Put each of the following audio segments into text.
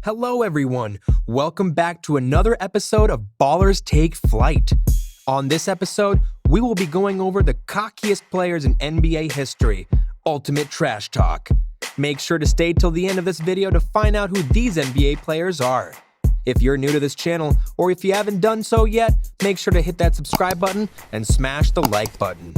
Hello everyone, welcome back to another episode of Ballers Take Flight. On this episode, we will be going over the cockiest players in NBA history, ultimate trash talk. Make sure to stay till the end of this video to find out who these NBA players are. If you're new to this channel, or if you haven't done so yet, make sure to hit that subscribe button and smash the like button.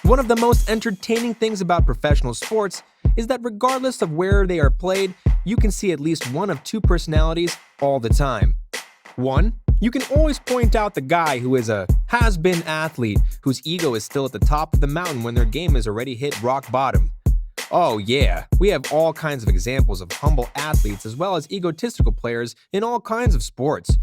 One of the most entertaining things about professional sports is that regardless of where they are played, you can see at least one of two personalities all the time. One, you can always point out the guy who is a has-been athlete whose ego is still at the top of the mountain when their game has already hit rock bottom. Oh yeah, we have all kinds of examples of humble athletes as well as egotistical players in all kinds of sports.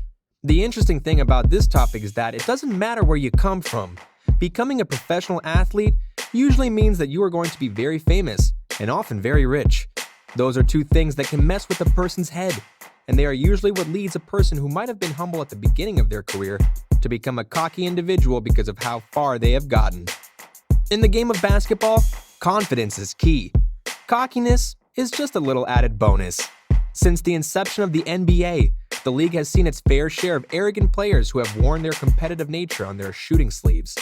The interesting thing about this topic is that it doesn't matter where you come from. Becoming a professional athlete usually means that you are going to be very famous and often very rich. Those are two things that can mess with a person's head, and they are usually what leads a person who might have been humble at the beginning of their career to become a cocky individual because of how far they have gotten. In the game of basketball, confidence is key. Cockiness is just a little added bonus. Since the inception of the NBA, the league has seen its fair share of arrogant players who have worn their competitive nature on their shooting sleeves.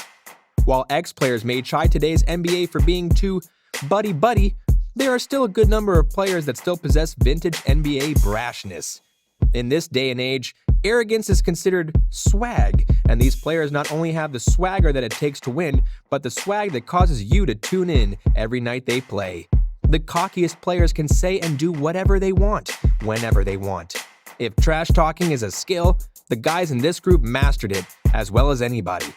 While ex-players may chide today's NBA for being too buddy-buddy, there are still a good number of players that still possess vintage NBA brashness. In this day and age, arrogance is considered swag, and these players not only have the swagger that it takes to win, but the swag that causes you to tune in every night they play. The cockiest players can say and do whatever they want, whenever they want. If trash talking is a skill, the guys in this group mastered it as well as anybody.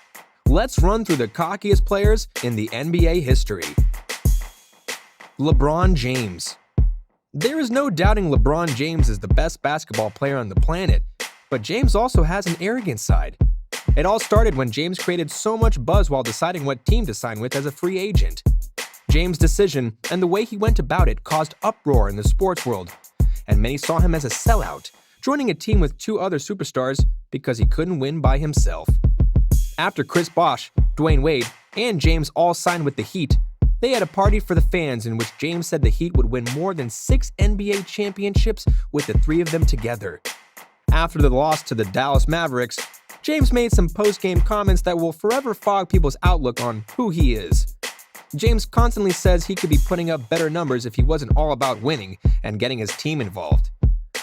Let's run through the cockiest players in the NBA history. LeBron James. There is no doubting LeBron James is the best basketball player on the planet, but James also has an arrogant side. It all started when James created so much buzz while deciding what team to sign with as a free agent. James' decision and the way he went about it caused uproar in the sports world, and many saw him as a sellout, joining a team with two other superstars because he couldn't win by himself. After Chris Bosh, Dwayne Wade, and James all signed with the Heat, they had a party for the fans in which James said the Heat would win more than 6 NBA championships with the three of them together. After the loss to the Dallas Mavericks, James made some post-game comments that will forever fog people's outlook on who he is. James constantly says he could be putting up better numbers if he wasn't all about winning and getting his team involved.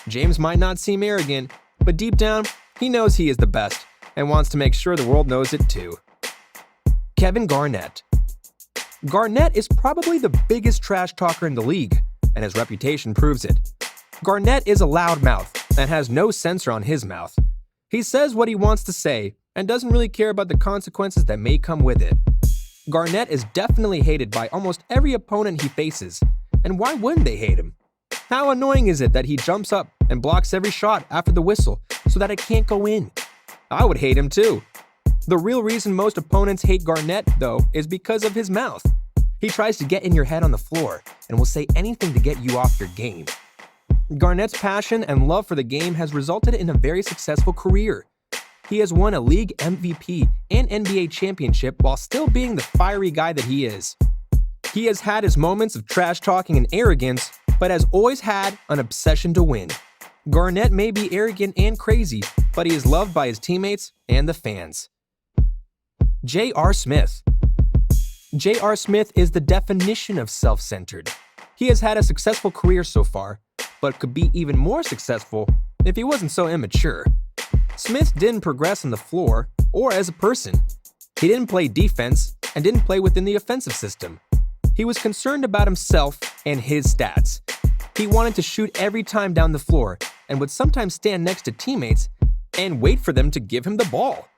James might not seem arrogant, but deep down, he knows he is the best and wants to make sure the world knows it too. Kevin Garnett. Garnett is probably the biggest trash talker in the league, and his reputation proves it. Garnett is a loudmouth and has no censor on his mouth. He says what he wants to say and doesn't really care about the consequences that may come with it. Garnett is definitely hated by almost every opponent he faces, and why wouldn't they hate him? How annoying is it that he jumps up and blocks every shot after the whistle so that it can't go in? I would hate him too. The real reason most opponents hate Garnett, though, is because of his mouth. He tries to get in your head on the floor and will say anything to get you off your game. Garnett's passion and love for the game has resulted in a very successful career. He has won a league MVP and NBA championship while still being the fiery guy that he is. He has had his moments of trash talking and arrogance, but has always had an obsession to win. Garnett may be arrogant and crazy, but he is loved by his teammates and the fans. J.R. Smith. J.R. Smith is the definition of self-centered. He has had a successful career so far, but could be even more successful if he wasn't so immature. Smith didn't progress on the floor or as a person. He didn't play defense and didn't play within the offensive system. He was concerned about himself and his stats. He wanted to shoot every time down the floor and would sometimes stand next to teammates and wait for them to give him the ball.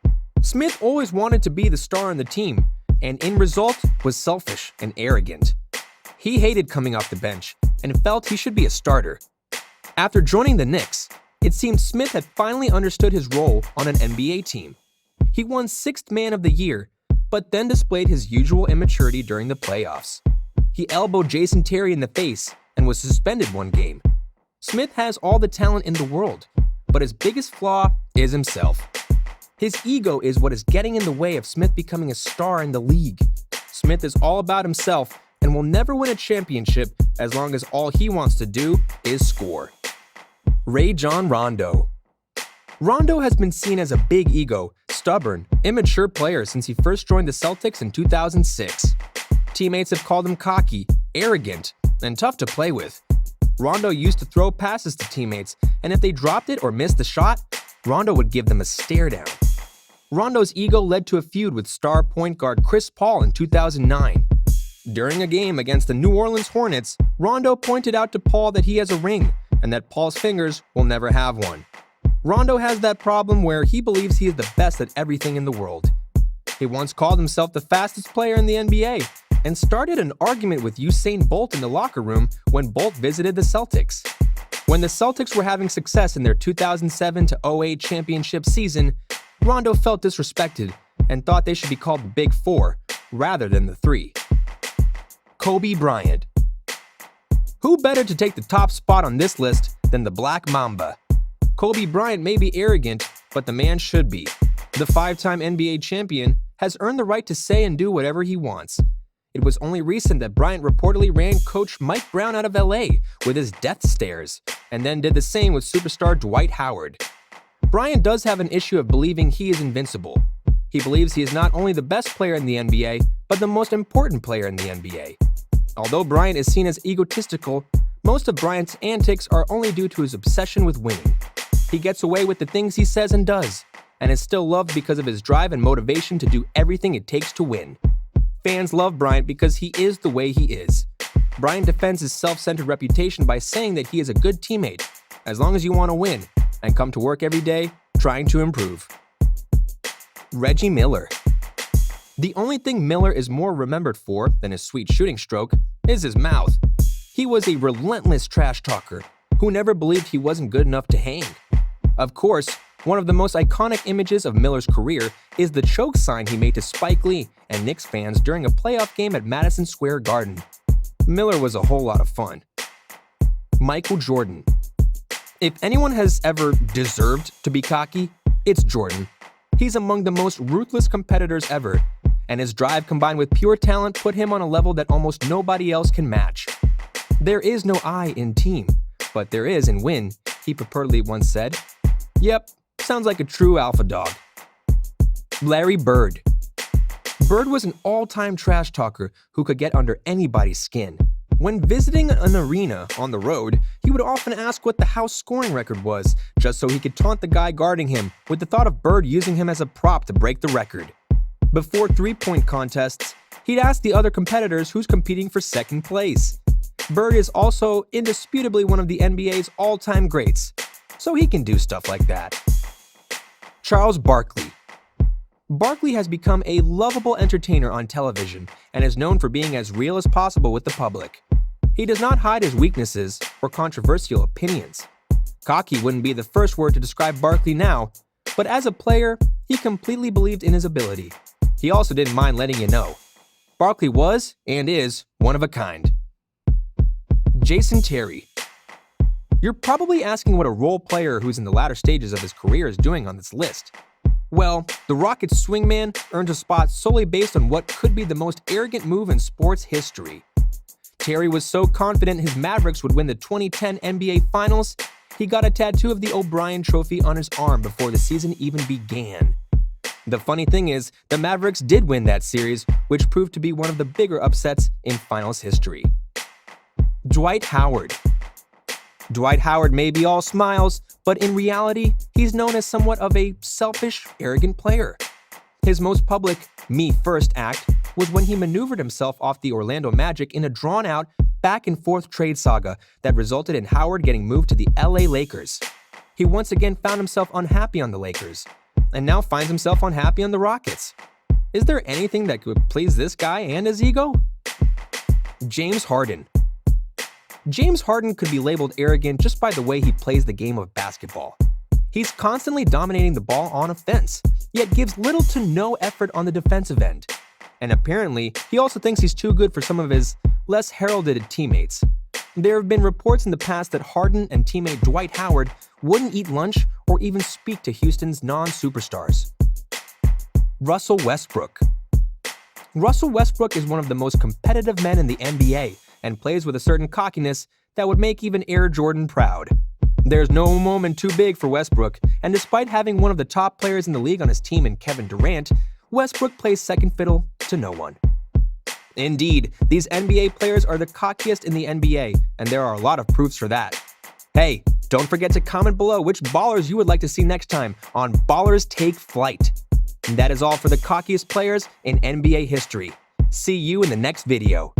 Smith always wanted to be the star on the team, and in result was selfish and arrogant. He hated coming off the bench and felt he should be a starter. After joining the Knicks, it seemed Smith had finally understood his role on an NBA team. He won 6th Man of the Year, but then displayed his usual immaturity during the playoffs. He elbowed Jason Terry in the face and was suspended one game. Smith has all the talent in the world, but his biggest flaw is himself. His ego is what is getting in the way of Smith becoming a star in the league. Smith is all about himself and will never win a championship as long as all he wants to do is score. RAJON Rondo. Rondo has been seen as a big ego, stubborn, immature player since he first joined the Celtics in 2006. Teammates have called him cocky, arrogant, and tough to play with. Rondo used to throw passes to teammates, and if they dropped it or missed the shot, Rondo would give them a stare down. Rondo's ego led to a feud with star point guard Chris Paul in 2009. During a game against the New Orleans Hornets, Rondo pointed out to Paul that he has a ring and that Paul's fingers will never have one. Rondo has that problem where he believes he is the best at everything in the world. He once called himself the fastest player in the NBA and started an argument with Usain Bolt in the locker room when Bolt visited the Celtics. When the Celtics were having success in their 2007-08 championship season, Rondo felt disrespected and thought they should be called the Big Four rather than the Three. Kobe Bryant. Who better to take the top spot on this list than the Black Mamba? Kobe Bryant may be arrogant, but the man should be. The five-time NBA champion has earned the right to say and do whatever he wants. It was only recent that Bryant reportedly ran coach Mike Brown out of LA with his death stares, and then did the same with superstar Dwight Howard. Bryant does have an issue of believing he is invincible. He believes he is not only the best player in the NBA, but the most important player in the NBA. Although Bryant is seen as egotistical, most of Bryant's antics are only due to his obsession with winning. He gets away with the things he says and does, and is still loved because of his drive and motivation to do everything it takes to win. Fans love Bryant because he is the way he is. Bryant defends his self-centered reputation by saying that he is a good teammate, as long as you want to win, and come to work every day trying to improve. Reggie Miller. The only thing Miller is more remembered for than his sweet shooting stroke is his mouth. He was a relentless trash talker who never believed he wasn't good enough to hang. Of course, one of the most iconic images of Miller's career is the choke sign he made to Spike Lee and Knicks fans during a playoff game at Madison Square Garden. Miller was a whole lot of fun. Michael Jordan. If anyone has ever deserved to be cocky, it's Jordan. He's among the most ruthless competitors ever, and his drive combined with pure talent put him on a level that almost nobody else can match. There is no I in team, but there is in win, he purportedly once said. Yep, sounds like a true alpha dog. Larry Bird. Bird was an all-time trash talker who could get under anybody's skin. When visiting an arena on the road, he would often ask what the house scoring record was, just so he could taunt the guy guarding him, with the thought of Bird using him as a prop to break the record. Before three-point contests, he'd ask the other competitors who's competing for second place. Bird is also indisputably one of the NBA's all-time greats, so he can do stuff like that. Charles Barkley. Barkley has become a lovable entertainer on television and is known for being as real as possible with the public. He does not hide his weaknesses or controversial opinions. Cocky wouldn't be the first word to describe Barkley now, but as a player, he completely believed in his ability. He also didn't mind letting you know. Barkley was, and is, one of a kind. Jason Terry. You're probably asking what a role player who's in the latter stages of his career is doing on this list. Well, the Rockets swingman earned a spot solely based on what could be the most arrogant move in sports history. Terry was so confident his Mavericks would win the 2010 NBA Finals, he got a tattoo of the O'Brien Trophy on his arm before the season even began. The funny thing is, the Mavericks did win that series, which proved to be one of the bigger upsets in Finals history. Dwight Howard. Dwight Howard may be all smiles, but in reality, he's known as somewhat of a selfish, arrogant player. His most public "me first" act was when he maneuvered himself off the Orlando Magic in a drawn-out, back-and-forth trade saga that resulted in Howard getting moved to the LA Lakers. He once again found himself unhappy on the Lakers, and now finds himself unhappy on the Rockets. Is there anything that could please this guy and his ego? James Harden. James Harden could be labeled arrogant just by the way he plays the game of basketball. He's constantly dominating the ball on offense, yet gives little to no effort on the defensive end. And apparently, he also thinks he's too good for some of his less heralded teammates. There have been reports in the past that Harden and teammate Dwight Howard wouldn't eat lunch or even speak to Houston's non-superstars. Russell Westbrook. Russell Westbrook is one of the most competitive men in the NBA and plays with a certain cockiness that would make even Air Jordan proud. There's no moment too big for Westbrook, and despite having one of the top players in the league on his team in Kevin Durant, Westbrook plays second fiddle to no one. Indeed, these NBA players are the cockiest in the NBA, and there are a lot of proofs for that. Hey, don't forget to comment below which ballers you would like to see next time on Ballers Take Flight. And that is all for the cockiest players in NBA history. See you in the next video.